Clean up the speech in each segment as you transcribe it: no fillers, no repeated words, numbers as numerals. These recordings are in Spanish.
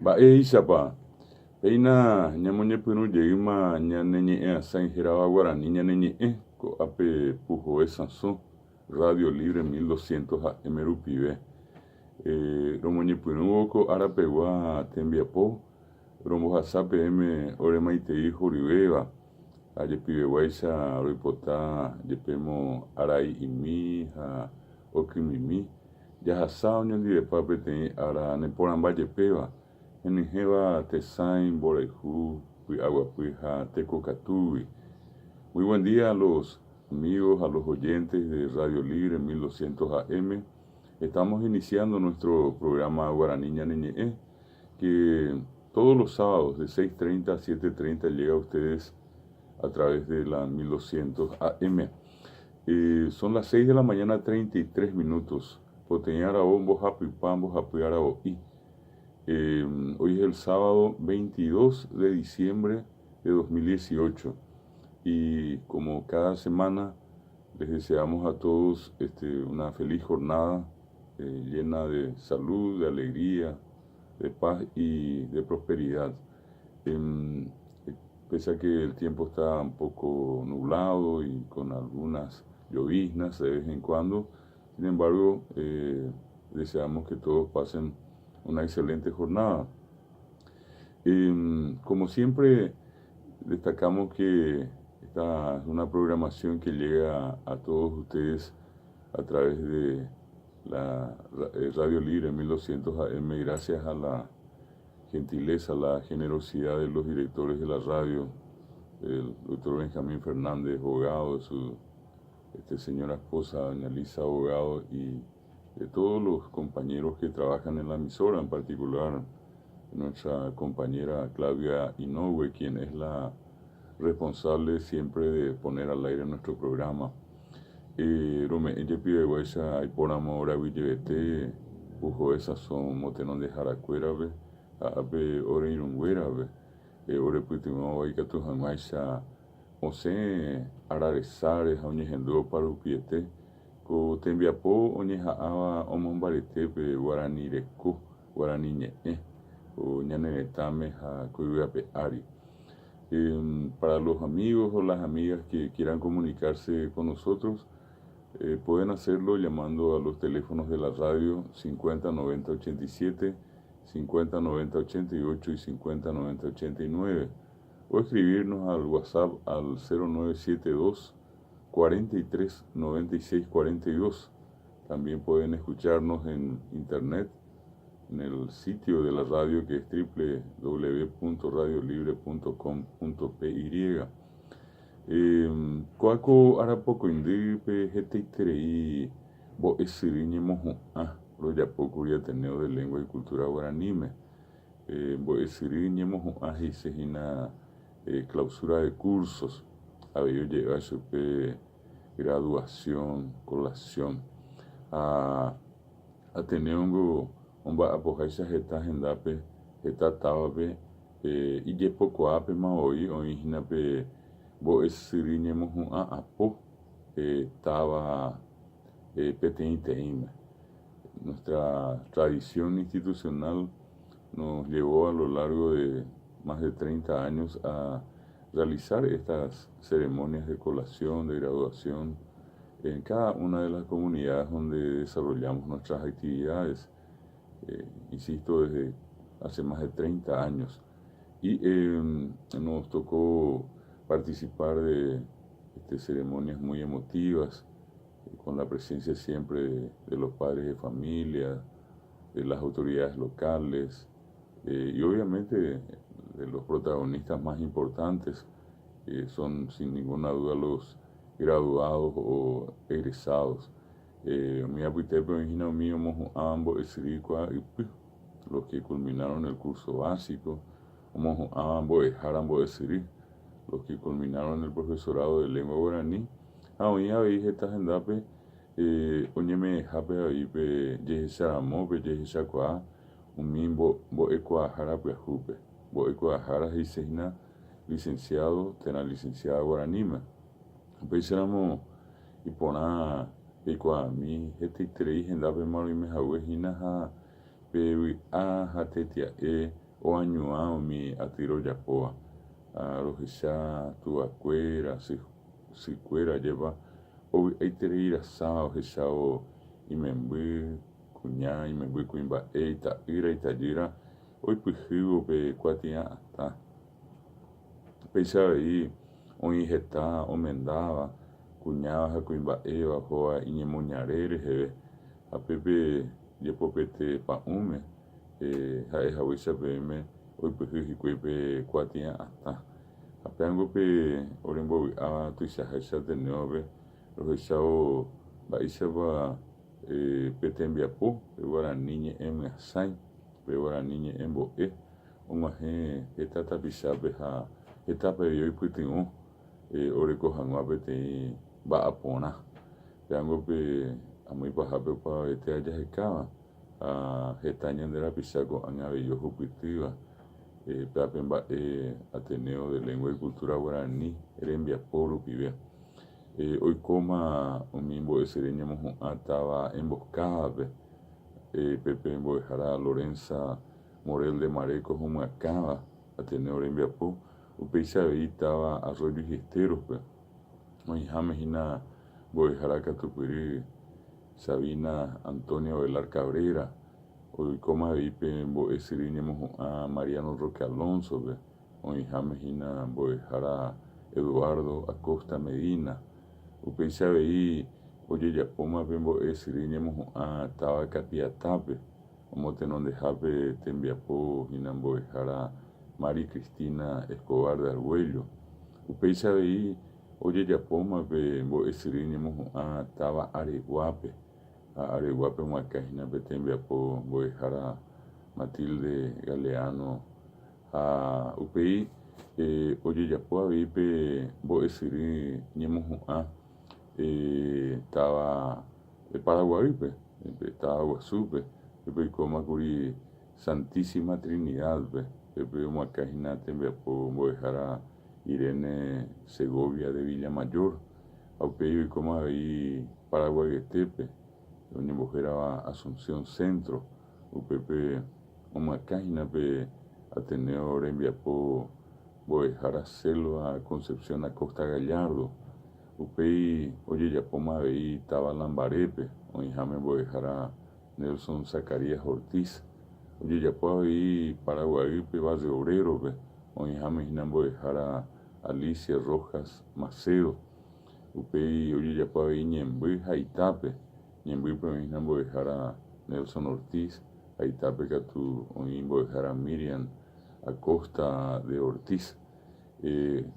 Mba'e íchapa, peina ñamoñepyrũjeýma ñaneñe'ẽ asãi hérava Guarani ñaneñe'ẽ ko ápe Pujoe Sãso, Radio Libre 1200 AM rupive. Romoñepyrũvo ko árapegua tembiapo, rombohasa peẽme ore maitei horyvéva, ajepivegua roipota jepémo arai'imi ha okymimi, jahasa oñondivepa peteĩ ára neporãmbajepéva, henyhẽva tesãi, mborayhu, py'aguapy ha tekokatúgui. Muy buen día a los amigos, a los oyentes de Radio Libre 1200 AM. Estamos iniciando nuestro programa Guaraní Ñaneñe'ẽ, que todos los sábados de 6:30 a 7:30 llega a ustedes a través de la 1200 AM. Son las 6 de la mañana, 33 minutos. Poteñarao, Mbojapypá, Mbojapyarao-i. Hoy es el sábado 22 de diciembre de 2018 y como cada semana les deseamos a todos una feliz jornada llena de salud, de alegría, de paz y de prosperidad. Pese a que el tiempo está un poco nublado y con algunas lloviznas de vez en cuando, sin embargo, deseamos que todos pasen una excelente jornada. Como siempre, destacamos que esta es una programación que llega a todos ustedes a través de la Radio Libre 1200 AM, gracias a la gentileza, la generosidad de los directores de la radio, el doctor Benjamín Fernández, abogado, de su señora esposa, doña Lisa, abogado, y de todos los compañeros que trabajan en la emisora, en particular nuestra compañera Claudia Inoue, quien es responsable siempre de poner al aire nuestro programa. Rome ella pide guaisa y por amor a Villevete, Pujoe Sãso, motenón de Jaracuérabe, ape ore irunguérabe, ore putimao aikatu hamaisa, ose araresare, hañehendó para upiete, ko tembiapo oñeha'ãva omombaretépe Guarani reko, Guarani ñe'ẽ, o ñaneretãme ha koyguape ári. Para los amigos o las amigas que quieran comunicarse con nosotros, pueden hacerlo llamando a los teléfonos de la radio 50 90 87, 50 90 88 y 50 90 89, o escribirnos al WhatsApp al 0972 43 96 42. También pueden escucharnos en internet, en el sitio de la radio, que es www.radiolibre.com.py. Coaco arapoco indipe heteitrei bo esiriñe mojo lo ya poco ya teneo de lengua y cultura guaranime bo esiriñe mojo hisegina clausura de cursos había llegado a su graduación, colación a tener omba apojaisa jeta agendape jeta tabape y ye poco ape ma hoy hinape bo esiriñemos apo taba peteiteime. Nuestra tradición institucional nos llevó a lo largo de más de 30 años a realizar estas ceremonias de colación, de graduación, en cada una de las comunidades donde desarrollamos nuestras actividades, insisto, desde hace más de 30 años. Y nos tocó participar de ceremonias muy emotivas, con la presencia siempre de los padres de familia, de las autoridades locales y obviamente de los protagonistas más importantes, que son sin ninguna duda los graduados o egresados. Mi apuitepe origina mío mojo ambos esricua y los que culminaron el curso básico, mojo ambos jarambo esri, los que culminaron el profesorado de lengua guaraní. Aún habéis esta agendape oñeme jape ahí yeje saramope yeje chakua un mimbo bo equa jarape jupe bo equa jara hisegna licenciado tena licenciada guaranima pensamos y pona equa mi este trei agendape malo y me jaue hina ha pewi a ha tetia oañuã umi atyrojapoa rohecha tuvakuéra sykuéra jéva aiterei irasã ohechávo imemby kuña, imemby kuimba'e, ita'ýra, itajýra oipyhývo pe kuatiã atã. Péicha avei oĩ heta omendáva kuñáva ha kuimba'éva óva iñemoñare reheve ha pépe jepopete pa'ũme ha'ehaguéicha peẽme oipyhy hikuái pe kuatiã atã. Ha peãngope orembovy'áva tuichaháicha Ateneópe rohechávo mba'éichapa pe tembiapo pe Guarani ñe'ẽmyasãi, pe Guarani ñe'ẽmbo'e og̃uahẽ heta tapichápe ha hetápevi oipytyvõ oreko hag̃ua peteĩ mba'aporã. Peãngope amýipahápe opavavete ajahekáva heta ñande rapicha ko'ág̃a avei ohupytýva peape mba'e Ateneo de Lengua y Cultura Guarani rembiapo rupive. Oikóma umi mbo'esyry ñemohu'ã táva emboscadape pépe mbo'ehára Lorenza Morel de Marecos omyakãva Ateneo rembiapo upéicha avei táva Arroyo Gisterope oĩhámehína mbo'ehára katupyry Sabina Antonia Velar Cabrera oikóma aveípe mbo'esyry ñemohu'ã Mariano Roque Alonsope oĩhámehína mbo'ehára Eduardo Acosta Medina upéicha avei ojejapóma pe mbo'esyry ñemohu'ã táva Capiatápe omotenondehápe tembiapohína mbo'ehára Mari Cristina Escobar de Argüello upéicha avei ojejapóma pe mbo'esyry ñemohu'ã táva Areguápe Areguápe og̃uakãhína pe tembiapo mbo'ehára Matilde Galeano ha upéi ojejapo aveípe mbo'esyry ñemohu'ã táva Paraguaýpe táva Guasúpe pépe oikómakuri Santísima Trinidadpe pépe og̃uakãhína tembiapo mbo'ehára Irene Segovia de Villamayor ha upéi oikóma avei Paraguayguetépe oñembohérava Asunción Centro upépe omyakãhína pe Ateneo rembiapo mbo'ehára Selva Concepción Acosta Gallardo upéi ojejapóma avei táva Lambarépe oĩháme mbo'ehára Nelson Zacarías Ortiz ojejapo avei Paraguaýpe Barrio Obrerope oĩhámehína mbo'ehára Alicia Rojas Macedo upéi ojejapo avei Ñemby Haitápe Ñembýpe oĩhína mbo'ehára Nelson Ortiz Haitápe katu oĩ mbo'ehára Miriam Acosta de Ortiz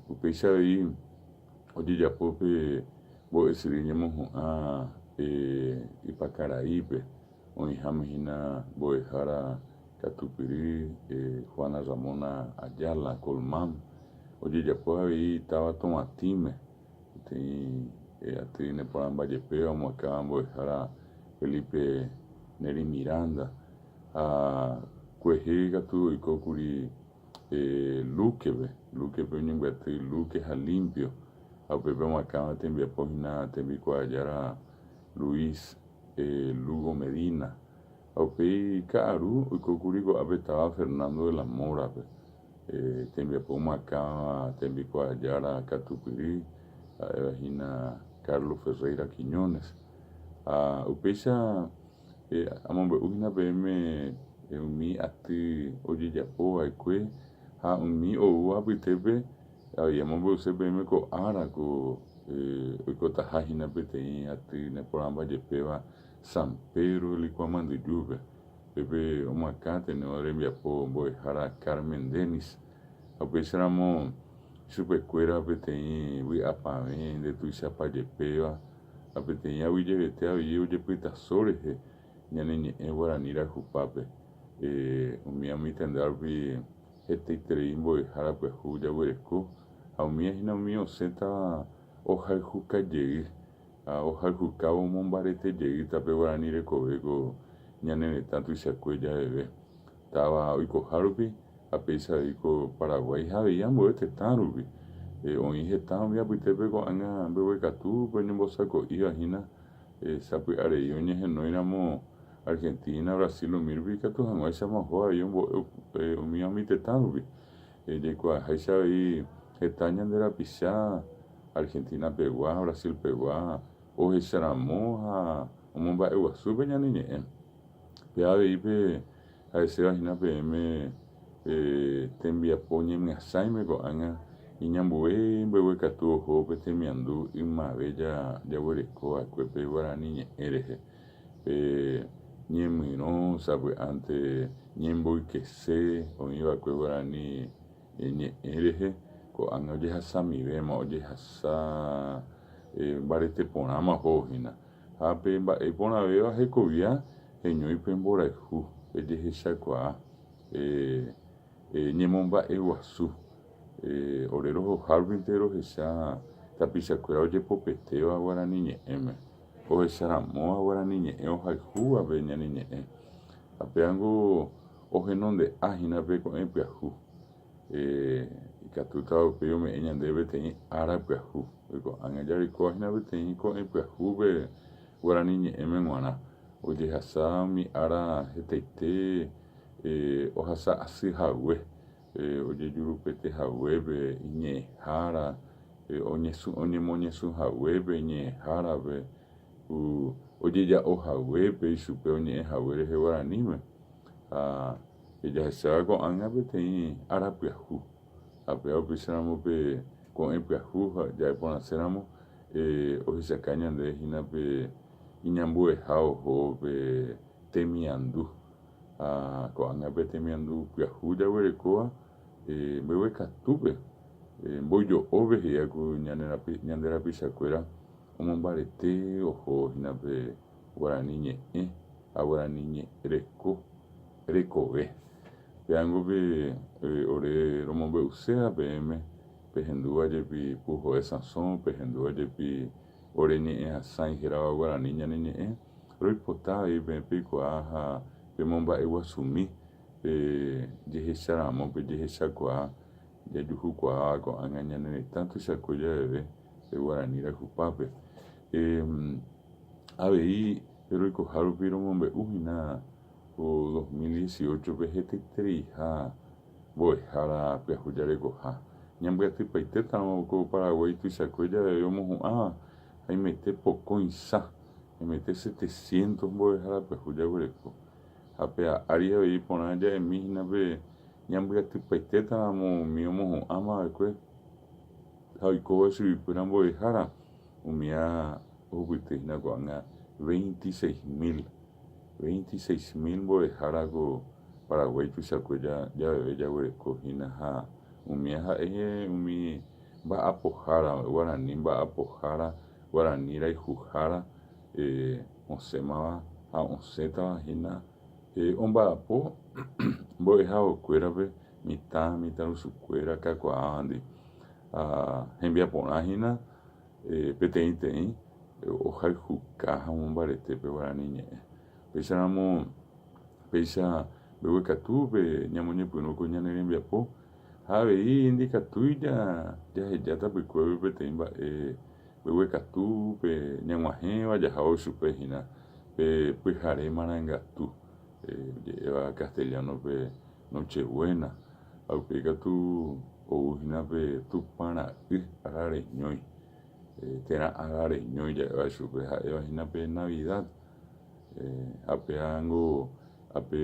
upéicha avei ojejapópe mbo'esyry ñemohu'ã Ipakaraípe oĩhámehína mbo'ehára katupyry Juana Ramona Ayala Colmán ojejapo avei táva Tomatime aty neporãmbajepéva omoakãva mbo'ehára Felipe Neri Miranda ha kuehe katu oikókuri Luquepe oñembyatý Luque ha Limpio ha upépe omoakãva tembiapohína tembikuaajára Luis Lugo Medina ha upéi ka'aru oikókuri ko'ápe táva Fernando de la Morape tembiapo omoakãva tembikuaajára katupyry ha'evahína Carlos Ferreira Quiñones ha upéicha amombe'úhína peẽme umi aty ojejapóva'ekue ha umi ou apytépe avei amombe'use peẽme ko árako oikotaháhína peteĩ aty neporãmbajepéva San Pedro de Licuamandujúpe pépe omoakã Ateneo rembiapo mbo'ehára Carmen Denis ha upéicharamo chupekuéra peteĩ vy'apavẽ ndetuichapajepéva ha peteĩ aguyjevete avei ojepytasó rehe ñane ñe'ẽ Guarani rahupápe umi amitende'a rupi hetaiterei mbo'ehára pyahu jaguereko ha umíahína umi osẽta ohayhukajey ha ohayhukávo omombaretejey tape Guarani rekovéko ñane retã tuichakue javeve táva oikoha rupi ha péicha aveiko Paraguay ha avei ambue tetã rupi oĩ heta umi apytépe ko'ág̃a mbeguekatúpe oñembosako'ivahína sapy'arei oñehenóiramo Argentina, Brasil, Mirvi, Catu, Hanoi, Samajoa, ahí un mío mi tetanubi. Yekua, Haisha, ahí, Etaña de la Pichá, Argentina, Pegua, Brasil, Pegua, o Hesaramoja, o Momba, Eguazú, Peñaniñe. Pea, Beipe, a ese vagina PM, te envía poñe, me asaime, coaña. Iñambue, Bewe Catu, Jope, Temiandu, Imabella, Yaguerecoa, Cuepe, Guarani, Ereje. Ñemino, sabe, ante Ñemboy que se, o iba a Guarani, Ereje, ko an oye hasami vema, oye hasa, barete ponama hojina. Hape, pona veva, Jecovia, Eño y Pembora, Eye Heshakwa, Ñemomba, Eguazú. Orero harbintero esa tapizacuera oye popeteo a guarani ñe'ẽme o esaramo a guarani ñe'ẽ ohayhu ave ñane ñe'ẽ apeango ohenonde ahínape ko'ẽ pyahu ikatúta upe ome'ẽ ñande peteĩ ára pyahu ko'ág̃a jareko ahína peteĩ ko'ẽ pyahupe guarani ñe'ẽme g̃uarã ojehasa umi ára hetaite ohasa asy hague ojejurupete haguépe iñe'ẽhára oñemoñesũ haguépe iñe'ẽhárape ojeja'o haguépe ichupe oñe'ẽ hague rehe guaraníme ejahecháva ko'ág̃a peteĩ ára pyahu apea upicharãmope ko'ẽ pyahu ha ja'eporãséramo ohechakuaa ñande hínape iñambueha ohópe temiandu ko'ág̃ape temiandu pyahu jaguerekóva mbegue katúpe mbojo'ópe he'iaku ñande rapichakuéra omombarete oho hínape guarani ñe'ẽ ha guarani ñe'ẽreko rekove peángope ore romombe'use PM pehendúvajepi Pujoe Sãson pehendúvajepi ore ñe'ẽ hasãi hérava guarani ñane ñe'ẽ roipota pe peikuaa ha pemomba'eguasumi jehecharãmópe jehechakuaa jajuhukuaa ko'ág̃a ñane retã tuichakue javeve guarani rehupápe avei roikoha rupi romombe'úhina 2018pe hetaitereiha mbo'ehára pyahu jarekoha ñambyatypaitétaramo ko Paraguay tuichakue javeve omohu'ãva ha imete pokõicha imete 700 mbo'ehára pyahu jaguereko hape ári avei porã ja'emíhinape ñambyatypaitétaramo umi omohu'ãmavekue ha oikóva chugui mbo'ehára umíva ohupytyhína ko'ág̃a 26.000 mbo'ehárako Paraguay tuichakue javeve jaguerekohína ha umíva ha'e umi mba'apohára guarani mba'apohára guarani raihuhára osẽmava ha osẽtavahína omba'apo mbo'ehaguekuérape mitãruchukuéra kakuaávandi hembiaporãhína peteĩteĩ ohayhuka ha omombaretépe guarani ñe'ẽ péicha mbegue katúpe ñamoñepyrũko ñane rembiapo ha avei ndikatúi jaheja tapykuépe peteĩ mba'e mbegue katúpe ñag̃uahẽva jahávo chupehína pe pyhare marangatu je'éva castellanope Nochebuena ha upéi katu ouhínape tupãra'y arareñói térã arareñói ja'éva chupe ha'evahínape Navidad apeángo ape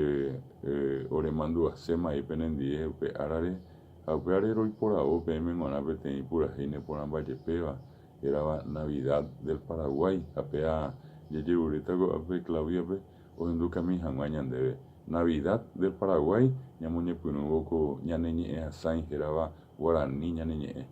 oremanduase mai penendie upe arare ha upévare roiporavo PM g̃uarã peteĩ purahéi neporãmbajepéva érava Navidad del Paraguay apea jejevurétako ape Claudiape ohendukami hag̃ua ñandéve Navidad del Paraguay ñamoñepyrũvoko ñane ñe'ẽ hasãi hérava guarani ñane ñe'ẽ